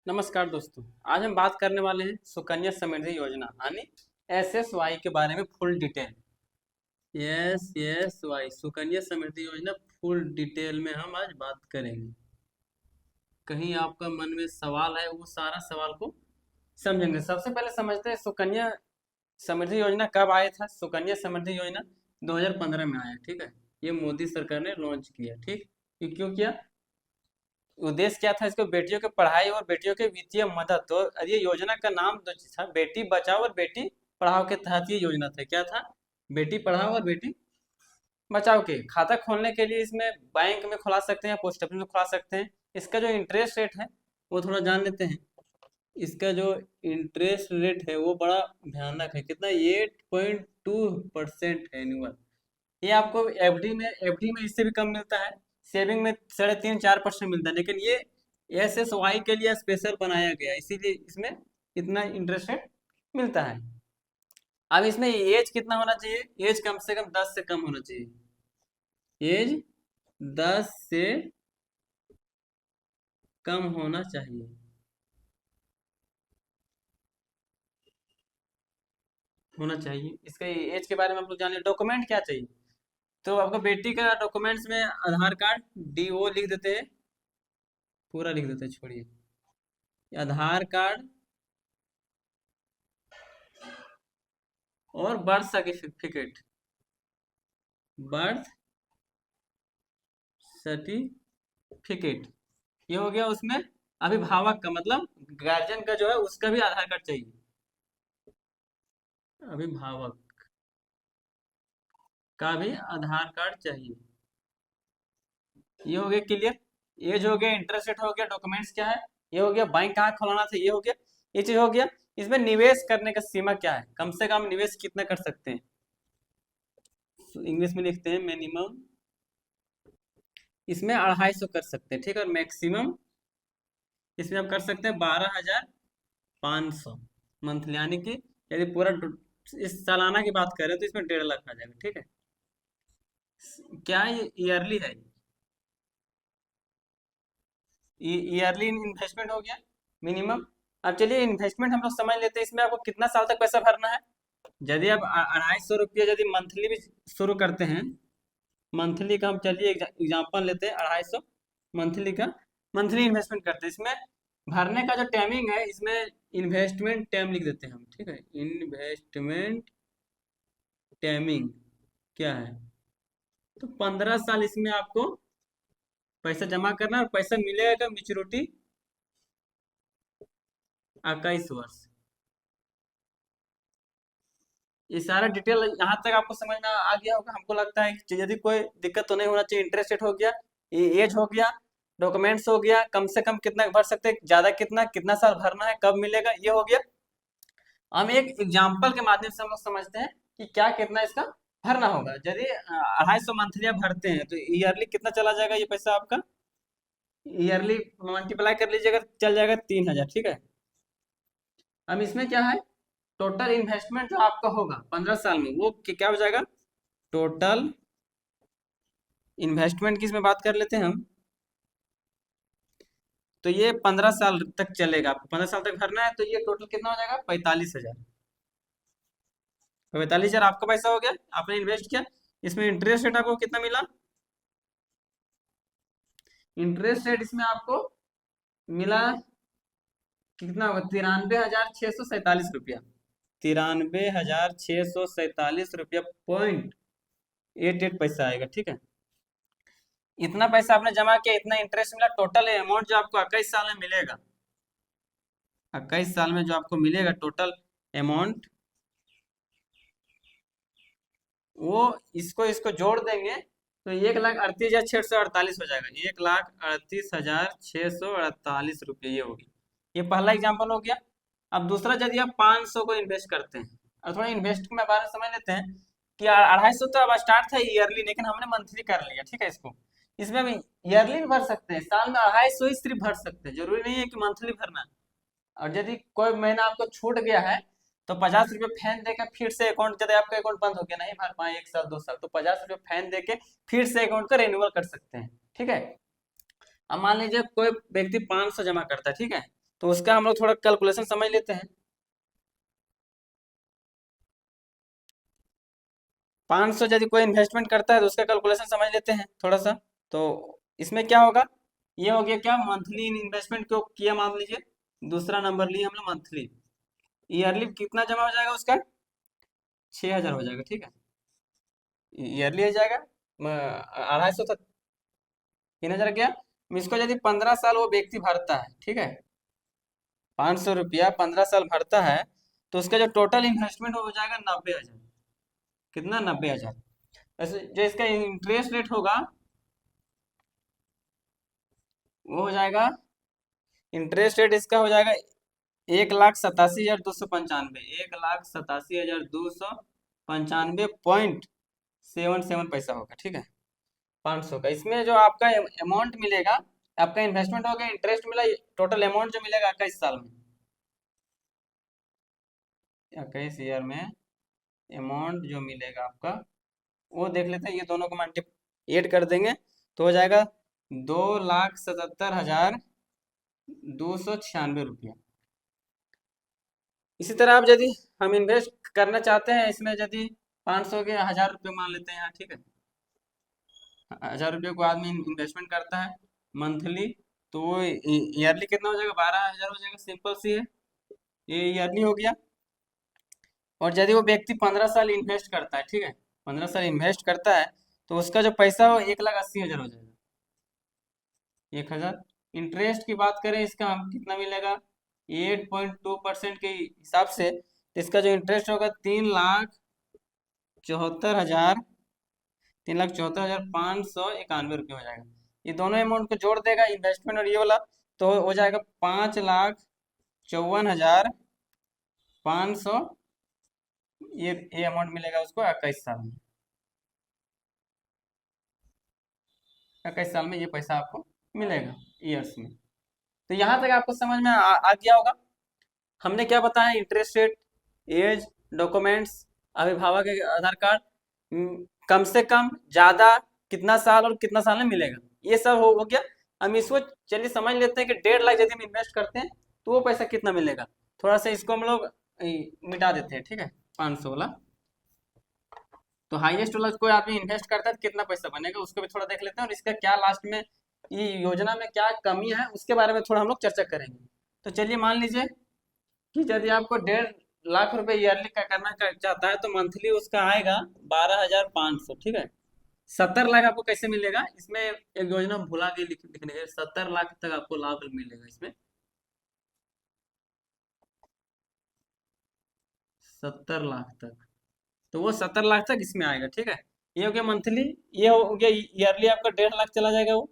नमस्कार दोस्तों। आज हम बात करने वाले हैं सुकन्या समृद्धि योजना यानी एसएसवाई के बारे में full detail. SSY Sukanya Samriddhi योजना फुल डिटेल में हम आज बात करेंगे। कहीं आपका मन में सवाल है वो सारा सवाल को समझेंगे। सबसे पहले समझते हैं सुकन्या समृद्धि योजना कब आया था। सुकन्या समृद्धि योजना 2015 में आया, ठीक है। ये मोदी सरकार ने लॉन्च किया, ठीक। ये क्यों किया? उद्देश्य क्या था इसको? बेटियों की पढ़ाई और बेटियों के वित्तीय मदद। तो ये योजना का नाम जो था बेटी बचाओ और बेटी पढ़ाओ के तहत ये योजना था। क्या था? बेटी पढ़ाओ और बेटी बचाओ के। खाता खोलने के लिए इसमें बैंक में खुला सकते हैं, पोस्ट ऑफिस में खुला सकते हैं। इसका जो इंटरेस्ट रेट है वो थोड़ा जान लेते हैं। इसका जो इंटरेस्ट रेट है वो बड़ा भयानक है। कितना? 8.2% है एनुअल। ये आपको एफडी में इससे भी कम मिलता है। सेविंग में 3.5-4% मिलता है, लेकिन ये एसएसवाई के लिए स्पेशल बनाया गया, इसीलिए इसमें इतना इंटरेस्ट रेट मिलता है। अब इसमें एज कितना होना चाहिए? एज कम से कम 10 से कम होना चाहिए। एज 10 से कम होना चाहिए। इसका एज के बारे में आप लोग जानिए। डॉक्यूमेंट क्या चाहिए? तो आपको बेटी का डॉक्यूमेंट्स में आधार कार्ड डीओ लिख देते हैं, पूरा लिख देते हैं, छोड़िए। आधार कार्ड और बर्थ सर्टिफिकेट। बर्थ सर्टिफिकेट ये हो गया। उसमें अभिभावक का मतलब गार्जियन का जो है उसका भी आधार कार्ड चाहिए। अभिभावक का भी आधार कार्ड चाहिए। ये हो गया क्लियर। एज हो गया, इंटरेस्ट रेट हो गया, डॉक्यूमेंट्स क्या है ये हो गया, बैंक कहाँ खोलाना था ये हो गया, ये चीज हो गया। इसमें निवेश करने का सीमा क्या है? कम से कम निवेश कितना कर सकते हैं? इंग्लिश में लिखते हैं मिनिमम। इसमें 250 कर सकते हैं, ठीक है। और मैक्सिमम इसमें आप कर सकते हैं 12,500 मंथली, यानी कि यदि पूरा इस सालाना की बात करें तो इसमें 1.5 लाख आ जाएगा, ठीक है। क्या ये ईयरली है? ईयरली इन्वेस्टमेंट हो गया मिनिमम। अब चलिए इन्वेस्टमेंट हम लोग समझ लेते हैं। इसमें आपको कितना साल तक पैसा भरना है? यदि आप 250 रुपया यदि मंथली भी शुरू करते हैं, मंथली का हम चलिए एग्जाम्पल लेते हैं। 250 मंथली का मंथली इन्वेस्टमेंट करते हैं। इसमें भरने का जो टाइमिंग है इसमें इन्वेस्टमेंट टाइम लिख देते हैं हम, ठीक है। इन्वेस्टमेंट टाइमिंग क्या है? तो 15 साल इसमें आपको पैसा जमा करना है और पैसा मिलेगा मेच्योरिटी 21 वर्ष। ये सारा डिटेल यहाँ तक आपको समझ में आ गया होगा। हमको लगता है कि यदि कोई दिक्कत तो नहीं होना चाहिए। इंटरेस्ट रेट हो गया, एज हो गया, डॉक्यूमेंट्स हो गया, कम से कम कितना भर सकते हैं, ज्यादा कितना, कितना साल भरना है, कब मिलेगा, ये हो गया। हम एक एग्जाम्पल के माध्यम से हम लोग समझते हैं कि क्या कितना इसका भरना होगा। यदि 250 मंथली आप भरते हैं तो ईयरली कितना चला जाएगा ये पैसा आपका? ईयरली मल्टीप्लाई कर लीजिएगा, चल जाएगा 3,000, ठीक है। अब इसमें क्या है? टोटल इन्वेस्टमेंट जो आपका होगा 15 साल में वो क्या हो जाएगा? टोटल इन्वेस्टमेंट की इसमें बात कर लेते हैं हम। तो ये 15 साल तक चलेगा, आपको 15 साल तक भरना है। तो ये टोटल कितना हो जाएगा? 45,000। 45,000 आपका पैसा हो गया, आपने इन्वेस्ट किया। इसमें इंटरेस्ट रेट आपको कितना मिला? इंटरेस्ट रेट इसमें आपको मिला कितना होगा? 93,647 रुपया। 93,647 रुपया .88 आएगा, ठीक है। इतना पैसा आपने जमा किया, इतना इंटरेस्ट मिला। टोटल अमाउंट जो आपको 21 साल में मिलेगा, 21 साल में जो आपको मिलेगा टोटल अमाउंट, वो इसको इसको जोड़ देंगे तो 1,38,648 हो जाएगा। 1,38,648 रुपये ये होगी। ये पहला एग्जाम्पल हो गया। अब दूसरा, यदि आप 500 को इन्वेस्ट करते हैं, और थोड़ा इन्वेस्ट में बारे में समझ लेते हैं कि 250 तो अब स्टार्ट था ईयरली, लेकिन हमने मंथली कर लिया, ठीक है। इसको इसमें भी ईयरली भी भर सकते हैं, साल में 250 ही सिर्फ भर सकते हैं, जरूरी नहीं है कि मंथली भरना। और यदि कोई महीना आपको छूट गया है तो 50 रुपये फाइन देके फिर से अकाउंट, यदि आपका अकाउंट बंद हो गया, नहीं भर पाए 1 साल 2 साल, तो 50 रुपये फाइन देके फिर से अकाउंट का रिन्यूअल कर सकते हैं, ठीक है। अब मान लीजिए कोई व्यक्ति 500 जमा करता है, ठीक है। तो उसका हम लोग थोड़ा कैलकुलेशन समझ लेते हैं। 500 यदि कोई इन्वेस्टमेंट करता है तो उसका कैलकुलेशन समझ लेते हैं थोड़ा सा। तो इसमें क्या होगा, ये हो गया क्या, मंथली इन्वेस्टमेंट क्यों किया मान लीजिए, दूसरा नंबर लिए हम लोग मंथली। ईयरली कितना जमा हो जाएगा उसका, 6,000 हो जाएगा, ठीक है। ईयरली हो जाएगा 250 तक, 3,000 गया। इसको यदि 15 साल वो व्यक्ति भरता है, ठीक है, 500 रुपया 15 साल भरता है, तो उसका जो टोटल इन्वेस्टमेंट हो जाएगा 90,000। कितना, 90,000। वैसे जो इसका इंटरेस्ट रेट होगा वो हो जाएगा, इंटरेस्ट रेट इसका हो जाएगा 1,87,295, 1,87,295.77 पैसा होगा, ठीक है। 500 का, इसमें जो आपका अमाउंट मिलेगा, आपका इन्वेस्टमेंट हो गया, इंटरेस्ट मिला, टोटल अमाउंट जो मिलेगा 21 साल में, 21 ईयर में अमाउंट जो मिलेगा आपका, वो देख लेते हैं। ये दोनों को मल्टीप्लाई कर देंगे तो हो जाएगा 2,77,296 रुपया। इसी तरह आप यदि हम इन्वेस्ट करना चाहते हैं इसमें, यदि 500 के 1,000 रुपये मान लेते हैं यहाँ, ठीक है, 1,000 रुपये को आदमी इन्वेस्टमेंट करता है मंथली, तो वो ईयरली कितना हो जाएगा, 12,000 हो जाएगा, सिंपल सी है, ये ईयरली हो गया। और यदि वो व्यक्ति 15 साल इन्वेस्ट करता है, ठीक है, 15 साल इन्वेस्ट करता है, तो उसका जो पैसा हो 1,80,000 हो जाएगा, 1,000। इंटरेस्ट की बात करें इसका, हम कितना मिलेगा, 8.2% के हिसाब से, तो इसका जो इंटरेस्ट होगा 3,74,591 रुपये हो जाएगा। ये दोनों अमाउंट को जोड़ देगा, इन्वेस्टमेंट और ये वाला, तो हो जाएगा 5,54,500। ये अमाउंट मिलेगा उसको 21 साल में, 21 साल में ये पैसा आपको मिलेगा ईयर्स में। तो यहाँ तक आपको समझ में आ गया होगा। हमने क्या बताया, इंटरेस्ट रेट, एज, डॉक्यूमेंट्स, अभिभावक के आधार कार्ड, कम से कम, ज्यादा, कितना साल और कितना साल में मिलेगा, ये सब हो गया। हम इसको चलिए समझ लेते हैं कि 1.5 लाख यदि हम इन्वेस्ट करते हैं तो वो पैसा कितना मिलेगा। थोड़ा सा इसको हम लोग मिटा देते हैं, ठीक है, 500 वाला। तो हाईएस्ट वाला कोई आदमी इन्वेस्ट करता है तो कितना पैसा बनेगा उसको भी थोड़ा देख लेते हैं, और इसका क्या लास्ट में, ये योजना में क्या कमी है उसके बारे में थोड़ा हम लोग चर्चा करेंगे। तो चलिए मान लीजिए कि यदि आपको 1.5 लाख रुपए ईयरली का करना चाहता है तो मंथली उसका आएगा 12,500, ठीक है। 70 लाख आपको कैसे मिलेगा, इसमें एक योजना भुला के लिखने है, 70 लाख तक आपको लाभ मिलेगा इसमें, 70 लाख तक। तो वो 70 लाख तक इसमें आएगा, ठीक है। ये हो गया मंथली, ये हो गया ईयरली, आपका 1.5 लाख चला जाएगा वो।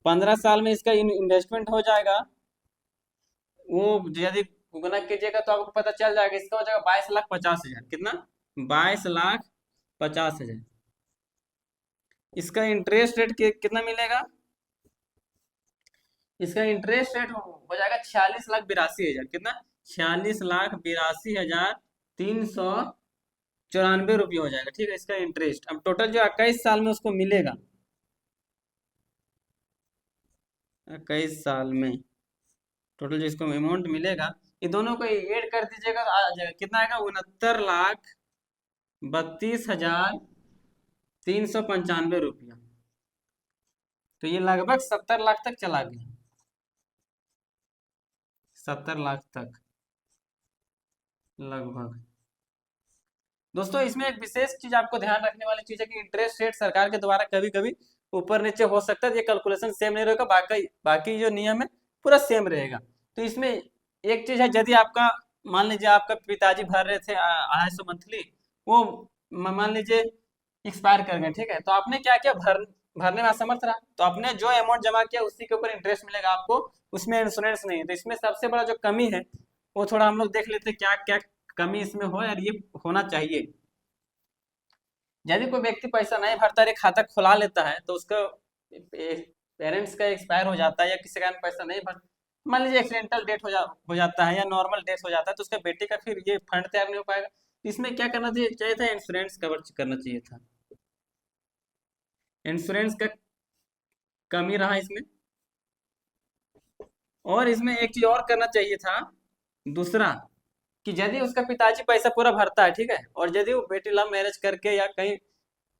15 साल में इसका इन्वेस्टमेंट हो जाएगा, वो यदि गुना कीजिएगा तो आपको पता चल जाएगा, इसका हो जाएगा 22,50,000। कितना, 22,50,000। इसका इंटरेस्ट रेट कितना मिलेगा, इसका इंटरेस्ट रेट हो जाएगा 46,82,000। कितना, 46,82,394 हो जाएगा, ठीक है, इसका इंटरेस्ट। अब टोटल जो 21 साल में उसको मिलेगा, 21 साल में टोटल जो इसको अमाउंट मिलेगा, ये दोनों को ऐड कर दीजिएगा तो आ जाएगा, कितना आएगा, 69,32,395 रुपया। तो ये लगभग 70 लाख तक चला गया, 70 लाख तक लगभग। दोस्तों इसमें एक विशेष चीज आपको ध्यान रखने वाली चीज है कि इंटरेस्ट रेट सरकार के द्वारा कभी कभी ऊपर नीचे हो सकता है, ये कैलकुलेशन सेम नहीं रहेगा, बाकी बाकी जो नियम है पूरा सेम रहेगा। तो इसमें एक चीज है, यदि आपका, मान लीजिए आपका पिताजी भर रहे थे 250 मंथली, वो मान लीजिए एक्सपायर कर गए, ठीक है, तो आपने क्या किया, भरने में असमर्थ रहा, तो आपने जो अमाउंट जमा किया उसी के ऊपर इंटरेस्ट मिलेगा आपको, उसमें इंश्योरेंस नहीं है। तो इसमें सबसे बड़ा जो कमी है वो थोड़ा हम लोग देख लेते हैं, क्या क्या कमी इसमें हो, और ये होना चाहिए। यदि कोई व्यक्ति पैसा नहीं भरता है, खाता खुला लेता है, तो उसका पेरेंट्स का एक्सपायर हो जाता है या किसी कारण पैसा नहीं भर, मान लीजिए एक्सीडेंटल डेथ हो जाता है या नॉर्मल डेथ हो जाता है, तो उसका बेटे का फिर ये फंड तैयार नहीं हो पाएगा। तो इसमें क्या करना चाहिए था, इंश्योरेंस कवर करना चाहिए था। इंश्योरेंस का कमी रहा इसमें, और इसमें एक चीज और करना चाहिए था, दूसरा, कि यदि उसका पिताजी पैसा पूरा भरता है, ठीक है, और यदि वो बेटी लव मैरिज करके या कहीं,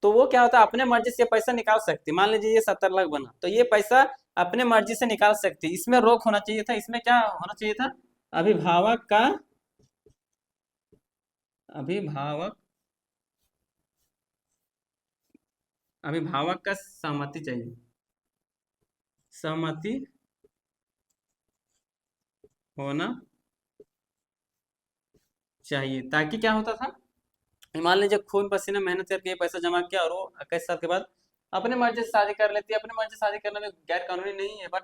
तो वो क्या होता है, अपने मर्जी से ये पैसा निकाल सकती, मान लीजिए ये 70 लाख बना, तो ये पैसा अपने मर्जी से निकाल सकती, इसमें रोक होना चाहिए था। इसमें क्या होना चाहिए था, अभिभावक का, अभिभावक अभिभावक का सहमति चाहिए, सहमति होना चाहिए, ताकि क्या होता था, मान लीजिए खून पसीना मेहनत करके ये पैसा जमा किया और वो 21 साल के बाद अपने मर्जी से शादी कर लेती है। अपने मर्जी से शादी करने में गैर कानूनी नहीं है, बट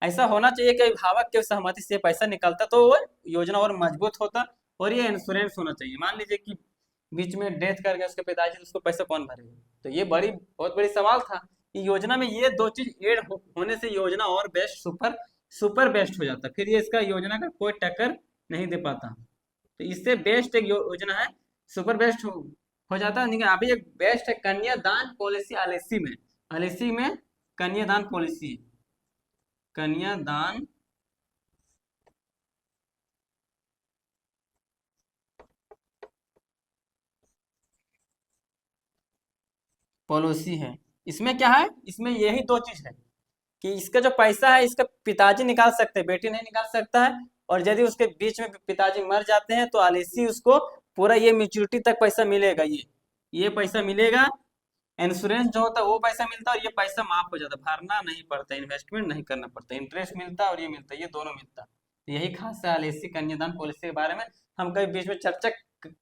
ऐसा होना चाहिए कि अभिभावक के सहमति से पैसा निकलता तो वो योजना और मजबूत होता। और ये इंश्योरेंस होना चाहिए, मान लीजिए कि बीच में डेथ कर गए उसके पिताजी, तो उसको पैसा कौन भरेगा, तो ये बहुत बड़ी सवाल था। ये योजना में ये दो चीज ऐड होने से योजना और बेस्ट, सुपर सुपर बेस्ट हो जाता, फिर ये इसका योजना का कोई टक्कर नहीं दे पाता। तो इससे बेस्ट एक योजना है, सुपर बेस्ट हो जाता है। लेकिन अभी एक बेस्ट है कन्यादान पॉलिसी एलआईसी में, एलआईसी में कन्यादान पॉलिसी, कन्यादान पॉलिसी है। इसमें क्या है, इसमें यही दो चीज है कि इसका जो पैसा है इसका पिताजी निकाल सकते हैं, बेटी नहीं निकाल सकता है। और यदि उसके बीच में पिताजी मर जाते हैं तो एलआईसी उसको पूरा ये मैच्योरिटी तक पैसा मिलेगा, ये पैसा मिलेगा। इंश्योरेंस जो होता है वो पैसा मिलता है और ये पैसा माफ हो जाता है, भरना नहीं पड़ता, इन्वेस्टमेंट नहीं करना पड़ता, इंटरेस्ट मिलता है और ये मिलता है, ये दोनों मिलता है। यही खास है एलआईसी कन्यादान पॉलिसी के बारे में। हम कभी बीच में चर्चा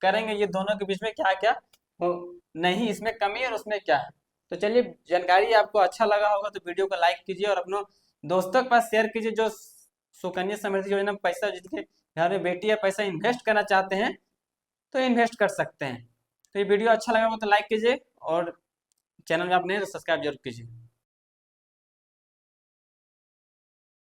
करेंगे ये दोनों के बीच में क्या क्या हो, नहीं इसमें कमी है और उसमें क्या है। तो चलिए, जानकारी आपको अच्छा लगा होगा तो वीडियो को लाइक कीजिए और अपनों दोस्तों के पास शेयर कीजिए, जो सुकन्या समृद्धि योजना में पैसा, जिसके घर में बेटी है पैसा इन्वेस्ट करना चाहते हैं तो इन्वेस्ट कर सकते हैं। तो ये वीडियो अच्छा लगा हो तो लाइक कीजिए और चैनल में आप नए तो सब्सक्राइब जरूर कीजिए।